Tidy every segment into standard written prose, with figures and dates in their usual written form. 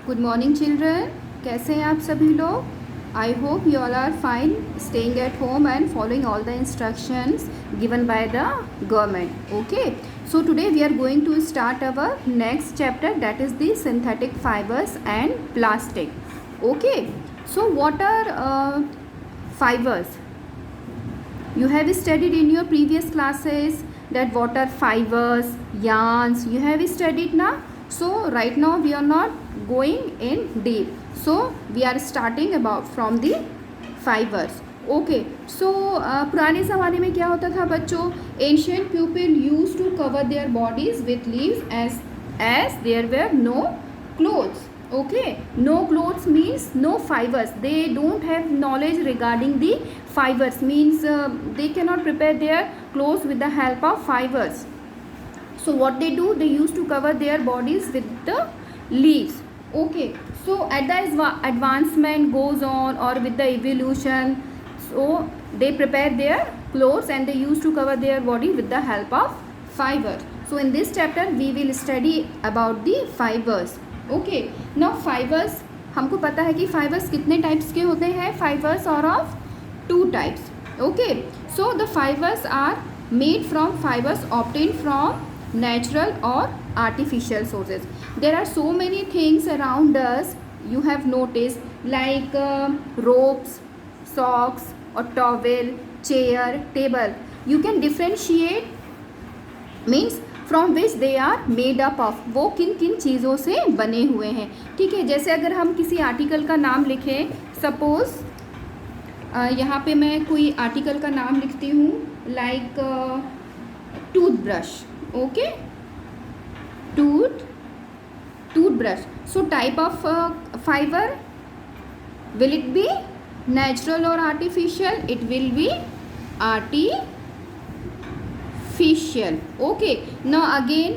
Good morning children, कैसे हैं आप सभी लोग। I hope you all are fine, staying at home and following all the instructions given by the government. Okay, so today we are going to start our next chapter, that is the synthetic fibers and plastic. Okay, so what are fibers? You have studied in your previous classes that what are fibers, yarns, you have studied now. So right now we are not going in deep, so we are starting about from the fibers. Okay, so पुराने ज़माने में क्या होता था बच्चों, ancient people use to cover their bodies with leaves as there were no clothes. Okay, no clothes means no fibers. They don't have knowledge regarding the fibers, means they cannot prepare their clothes with the help of fibers. So what they do, they used to cover their bodies with the leaves. Okay, so as the advancement goes on or with the evolution, so they prepare their clothes and they used to cover their body with the help of fibers. So in this chapter we will study about the fibers. Okay, now fibres, हमको पता है कि fibres कितने types के होते हैं. Fibres are of two types. Okay, so the fibres are made from fibres obtain from natural और artificial sources. There are so many things around us, you have notice, like ropes, socks और towel, chair, table. You can differentiate means from which they are made up of, वो किन किन चीज़ों से बने हुए हैं. ठीक है, जैसे अगर हम किसी आर्टिकल का नाम लिखें, सपोज यहाँ पे मैं कोई आर्टिकल का नाम लिखती हूँ, like toothbrush. Okay, toothbrush. So type of fibre, will it be natural और artificial? It will be artificial. Okay, now again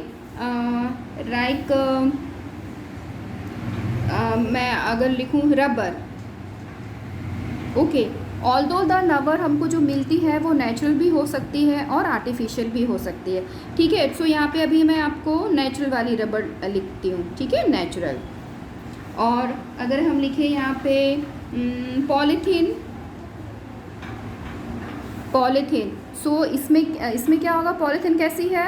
like मैं अगर लिखूँ rubber. Okay, although the rubber हमको जो मिलती है वो नेचुरल भी हो सकती है और आर्टिफिशियल भी हो सकती है. ठीक है, सो यहाँ पे अभी मैं आपको नेचुरल वाली रबर लिखती हूँ. ठीक है, नेचुरल. और अगर हम लिखें यहाँ पे पॉलीथीन. सो इसमें क्या होगा, पॉलीथीन कैसी है,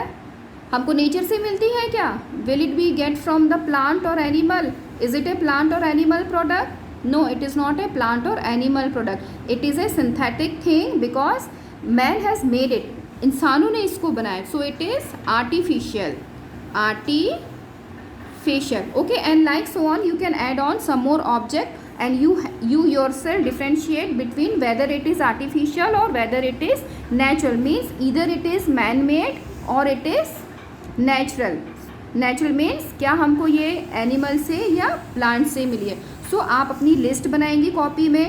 हमको नेचर से मिलती है क्या? Will it be get from the plant और animal? Is it a plant और animal product? No, it is not a plant और animal product. It is a synthetic thing because man has made it, इंसानों ने इसको बनाया. So it is artificial. Okay, and like so on you can add on some more object and you yourself differentiate between whether it is artificial or whether it is natural. Means either it is man made or it is natural. Natural means क्या हमको ये animal से या plant से मिली है. सो आप अपनी list बनाएंगी कॉपी में,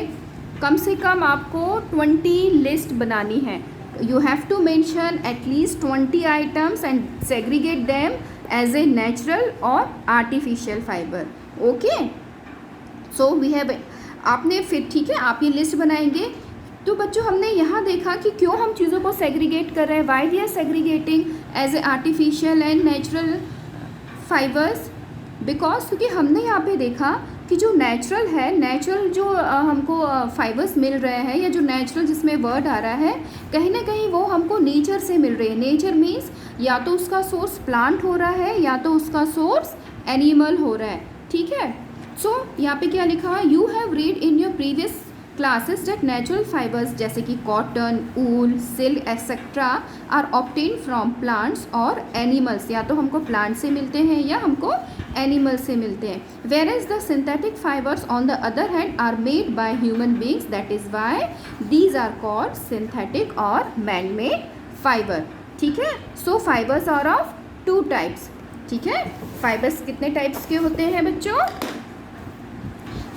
कम से कम आपको 20 लिस्ट बनानी है. You have to mention at least 20 items and segregate them as a natural और artificial fibre. Okay, so we have, आपने फिर ठीक है आप ये लिस्ट बनाएंगे. तो बच्चों हमने यहाँ देखा कि क्यों हम चीज़ों को सेग्रीगेट कर रहे हैं. Why we are segregating as a artificial and natural fibres? Because क्योंकि हमने यहाँ पे देखा कि जो नेचुरल है, नेचुरल जो हमको फाइबर्स मिल रहे हैं, या जो नेचुरल जिसमें वर्ड आ रहा है, कहीं ना कहीं वो हमको नेचर से मिल रही है. नेचर मीन्स या तो उसका सोर्स प्लांट हो रहा है या तो उसका सोर्स एनिमल हो रहा है. ठीक है, सो यहाँ पे क्या लिखा है, you have read in your previous classes that natural fibres जैसे कि cotton, wool, silk etcetera are obtain from plants और एनिमल्स. या तो हमको प्लांट से मिलते हैं या हमको एनिमल से मिलते हैं. Whereas the synthetic fibres on the other hand are made by human beings, that is why these are called synthetic और मैन मेड फाइबर. ठीक है, so fibres are of two types. ठीक है, fibres कितने types के होते हैं बच्चों?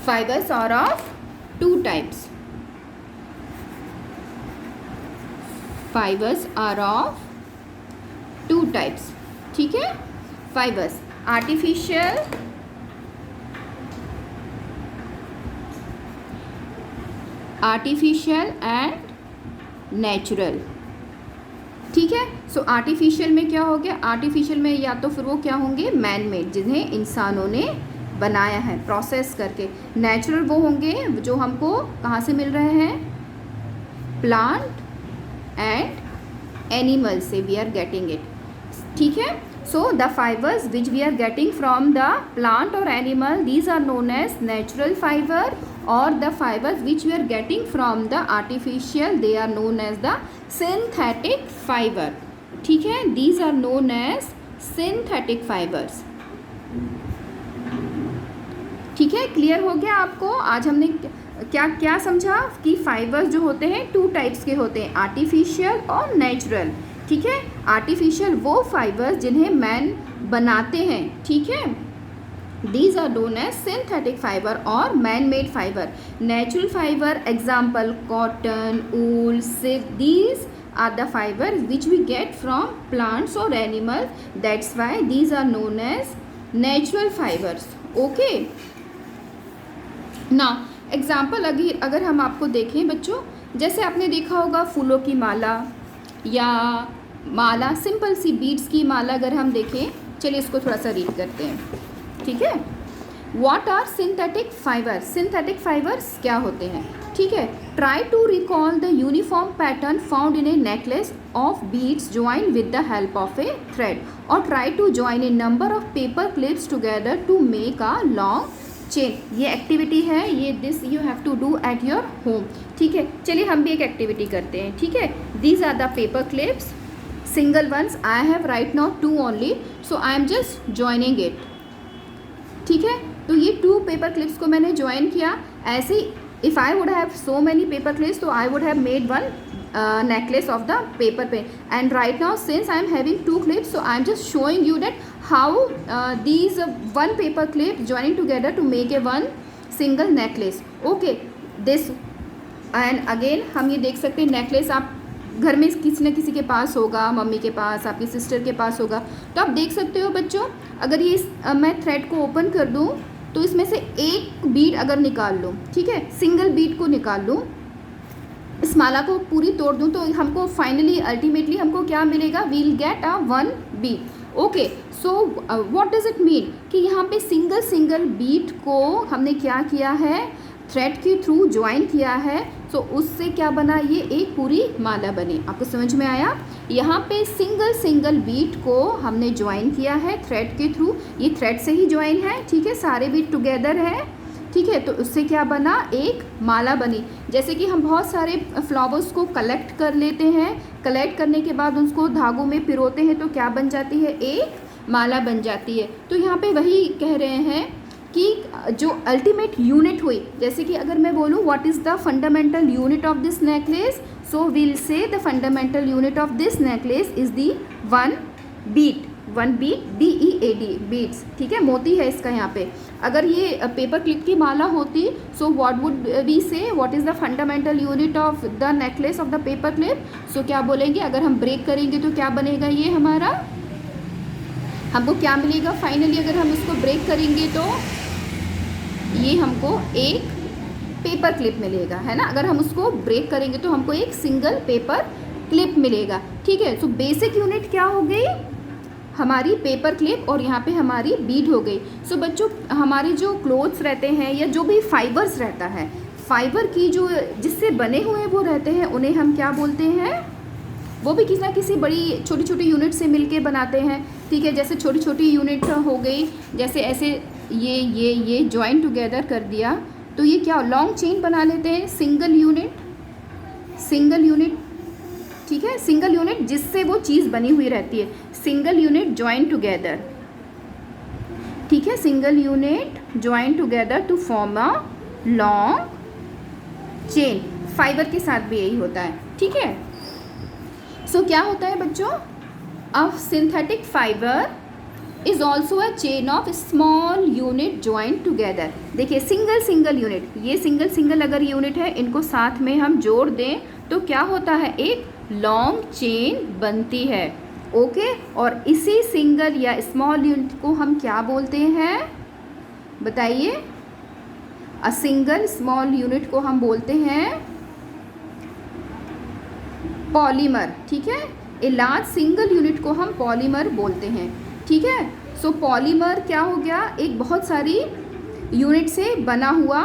Fibers are of two types. Fibers are of two types. ठीक है, fibers artificial and natural. ठीक है, सो आर्टिफिशियल में क्या हो गया, आर्टिफिशियल में या तो फिर वो क्या होंगे, मैन मेड, जिन्हें इंसानों ने बनाया है प्रोसेस करके। नेचुरल वो होंगे जो हमको कहाँ से मिल रहे हैं, प्लांट एंड एनिमल से वी आर गेटिंग इट, ठीक है। So the fibres which we are getting from the plant और animal, these are known as natural fibre, और the fibers which we are getting from the artificial, they are known as the synthetic fiber, ठीक है। these are known as synthetic fibers, ठीक है। Clear हो गया आपको? आज हमने क्या क्या समझा कि फाइबर्स जो होते हैं 2 टाइप्स के होते हैं, आर्टिफिशियल और नेचुरल, ठीक है। आर्टिफिशियल वो फाइबर्स जिन्हें मैन बनाते हैं, ठीक है, these are known as synthetic fiber or man-made fiber. Natural fiber example cotton, wool, silk, these are the fibers which we get from plants or animals, that's why these are known as natural fibers, okay। now example अगर हम आपको देखें बच्चों, जैसे आपने देखा होगा फूलों की माला या माला, सिंपल सी बीड्स की माला अगर हम देखें, चलिए इसको थोड़ा सा रीड करते हैं, ठीक है। What are synthetic fibers? Synthetic fibers क्या होते हैं, ठीक है। Try to recall the uniform pattern found in a necklace of beads joined with the help of a thread, or try to join a number of paper clips together to make a long chain. ये activity है, ये this you have to do at your home, ठीक है। चलिए हम भी एक activity करते हैं, ठीक है। These are the paper clips, single ones. I have right now 2 only, so I am just joining it, ठीक है। तो ये 2 पेपर क्लिप्स को मैंने ज्वाइन किया। ऐसे if I would have so many paper clips तो I would have made 1 necklace of the paper pen, and right now since I am having 2 clips, so I am just showing you that how these 1 paper clip joining together to make a 1 single necklace, okay। this and again हम ये देख सकते हैं, necklace आप घर में किसी न किसी के पास होगा, मम्मी के पास, आपकी सिस्टर के पास होगा, तो आप देख सकते हो बच्चों, अगर ये मैं थ्रेड को ओपन कर दूं तो इसमें से एक बीड अगर निकाल लूं, ठीक है, सिंगल बीड को निकाल लूं, इस माला को पूरी तोड़ दूं, तो हमको फाइनली अल्टीमेटली हमको क्या मिलेगा, we'll get a 1 bead, okay. So what does it mean कि यहाँ पे सिंगल बीड को हमने क्या किया है, थ्रेड के थ्रू ज्वाइन किया है, तो उससे क्या बना, ये एक पूरी माला बनी। आपको समझ में आया? यहाँ पे सिंगल बीट को हमने ज्वाइन किया है थ्रेड के थ्रू, ये थ्रेड से ही ज्वाइन है, ठीक है, सारे बीट टुगेदर है, ठीक है। तो उससे क्या बना, एक माला बनी। जैसे कि हम बहुत सारे फ्लावर्स को कलेक्ट कर लेते हैं, कलेक्ट करने के बाद उसको धागों में पिरोते हैं, तो क्या बन जाती है, एक माला बन जाती है। तो यहाँ पे वही कह रहे हैं कि जो अल्टीमेट यूनिट हुई, जैसे कि अगर मैं बोलूँ what is the fundamental unit of this necklace, so will say the fundamental unit of this necklace is the 1 bead, BEAD, beads, ठीक है, मोती है इसका यहाँ पे। अगर ये पेपर क्लिप की माला होती, so what would we say, what is the fundamental unit of the necklace of the paper clip, सो क्या बोलेंगे, अगर हम ब्रेक करेंगे तो क्या बनेगा, ये हमारा, हमको क्या मिलेगा फाइनली, अगर हम इसको ब्रेक करेंगे तो ये हमको एक पेपर क्लिप मिलेगा, है ना। अगर हम उसको ब्रेक करेंगे तो हमको एक सिंगल पेपर क्लिप मिलेगा, ठीक है। सो बेसिक यूनिट क्या हो गई, हमारी पेपर क्लिप, और यहाँ पे हमारी बीड हो गई। सो बच्चों, हमारे जो क्लोथ्स रहते हैं या जो भी फाइबर्स रहता है, फाइबर की जो जिससे बने हुए वो रहते हैं, उन्हें हम क्या बोलते हैं, वो भी किसी ना किसी बड़ी छोटी छोटी यूनिट से मिलके बनाते हैं, ठीक है। जैसे छोटी छोटी यूनिट हो गई, जैसे ऐसे ये जॉइन टुगेदर कर दिया, तो ये क्या लॉन्ग चेन बना लेते हैं, सिंगल यूनिट, ठीक है, सिंगल यूनिट जिससे वो चीज़ बनी हुई रहती है, सिंगल यूनिट जॉइन टुगेदर, ठीक है, single unit join together to form a long chain. Fibre के साथ भी यही होता है, ठीक है। सो क्या होता है बच्चों, अ synthetic fibre is also a chain of small unit join together. देखिए सिंगल यूनिट, ये सिंगल अगर यूनिट है, इनको साथ में हम जोड़ दें तो क्या होता है, एक लॉन्ग चेन बनती है, ओके। और इसी सिंगल या स्मॉल यूनिट को हम क्या बोलते हैं, बताइए। अ सिंगल स्मॉल यूनिट को हम बोलते हैं पॉलीमर, ठीक है। ए लार्ज सिंगल यूनिट को हम पॉलीमर बोलते हैं, ठीक है। सो पॉलीमर क्या हो गया, एक बहुत सारी यूनिट से बना हुआ,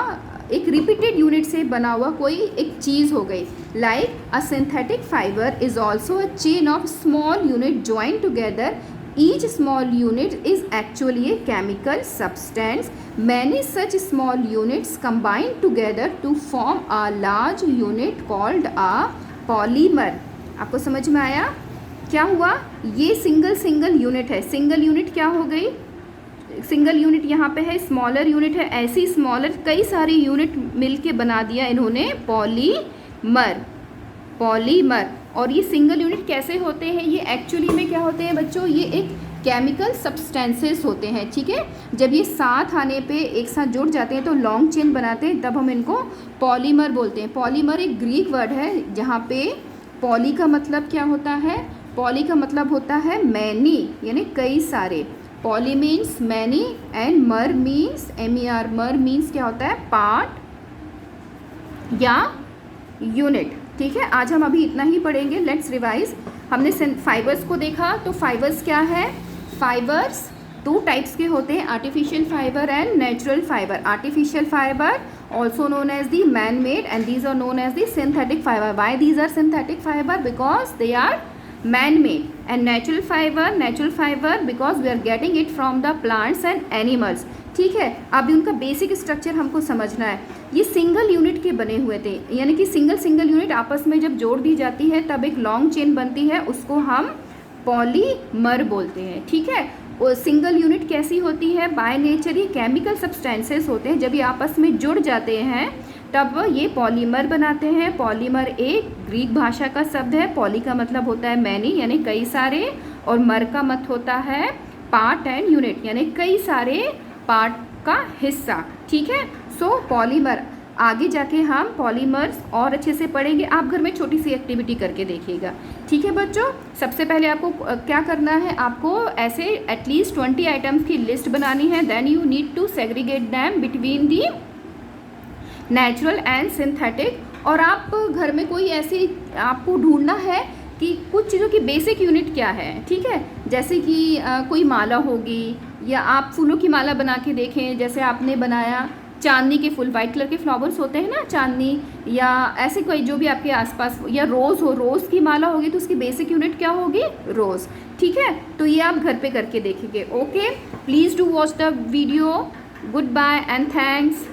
एक रिपीटेड यूनिट से बना हुआ कोई एक चीज़ हो गई. Like a synthetic fibre is also a chain of small unit join together. Each small unit is actually a chemical substance. Many such small units combine together to form a large unit called a polymer. आपको समझ में आया क्या हुआ? ये single unit है. Single unit क्या हो गई? सिंगल यूनिट यहाँ पे है, स्मॉलर यूनिट है. ऐसी स्मॉलर कई सारी यूनिट मिलके बना दिया इन्होंने पॉलीमर. और ये सिंगल यूनिट कैसे होते हैं? ये एक्चुअली में क्या होते हैं बच्चों? ये एक केमिकल सब्सटेंसेस होते हैं. ठीक है, जब ये साथ आने पे एक साथ जुड़ जाते हैं तो लॉन्ग चेन बनाते हैं, तब हम इनको पॉलीमर बोलते हैं. पॉलीमर एक ग्रीक वर्ड है जहाँ पे पॉली का मतलब क्या होता है? पॉली का मतलब होता है मैनी, यानी कई सारे. पॉली मीन्स मैनी एंड मर मीन्स MER. मर मीन्स क्या होता है? पार्ट या यूनिट. ठीक है, आज हम अभी इतना ही पढ़ेंगे. Let's revise. हमने फाइबर्स को देखा, तो फाइबर्स क्या है? फाइबर्स 2 टाइप्स के होते हैं, artificial fibre and natural fibre. Artificial fibre also known as the man-made and these are known as the synthetic fiber. Why these are synthetic fiber? Because they are man-made. And natural fiber because we are getting it from the plants and animals. ठीक है, अभी उनका basic structure हमको समझना है. ये single unit के बने हुए थे, यानी कि सिंगल यूनिट आपस में जब जोड़ दी जाती है तब एक लॉन्ग चेन बनती है, उसको हम पॉलीमर बोलते हैं. ठीक है, और सिंगल यूनिट कैसी होती है? बाय नेचर ये केमिकल सब्सटेंसेस होते हैं, जब ये आपस में जुड़ जाते हैं तब ये पॉलीमर बनाते हैं. पॉलीमर एक ग्रीक भाषा का शब्द है. पॉली का मतलब होता है मैनी, यानी कई सारे, और मर का मत होता है पार्ट एंड यूनिट, यानी कई सारे पार्ट का हिस्सा. ठीक है, सो पॉलीमर. आगे जाके हम पॉलीमर्स और अच्छे से पढ़ेंगे. आप घर में छोटी सी एक्टिविटी करके देखिएगा. ठीक है बच्चों, सबसे पहले आपको क्या करना है? आपको ऐसे एटलीस्ट 20 आइटम्स की लिस्ट बनानी है. Then you need to segregate them between the natural and synthetic. और आप घर में कोई ऐसी आपको ढूंढना है कि कुछ चीज़ों की बेसिक यूनिट क्या है. ठीक है, जैसे कि कोई माला होगी, या आप फूलों की माला बना के देखें. जैसे आपने बनाया चांदनी के फूल, वाइट कलर के फ्लावर्स होते हैं ना, चांदनी, या ऐसे कोई जो भी आपके आसपास, या रोज़ हो, रोज़ की माला होगी तो उसकी बेसिक यूनिट क्या होगी? रोज़. ठीक है, तो ये आप घर पे करके देखेंगे. Okay, please do watch the video. Goodbye and thanks.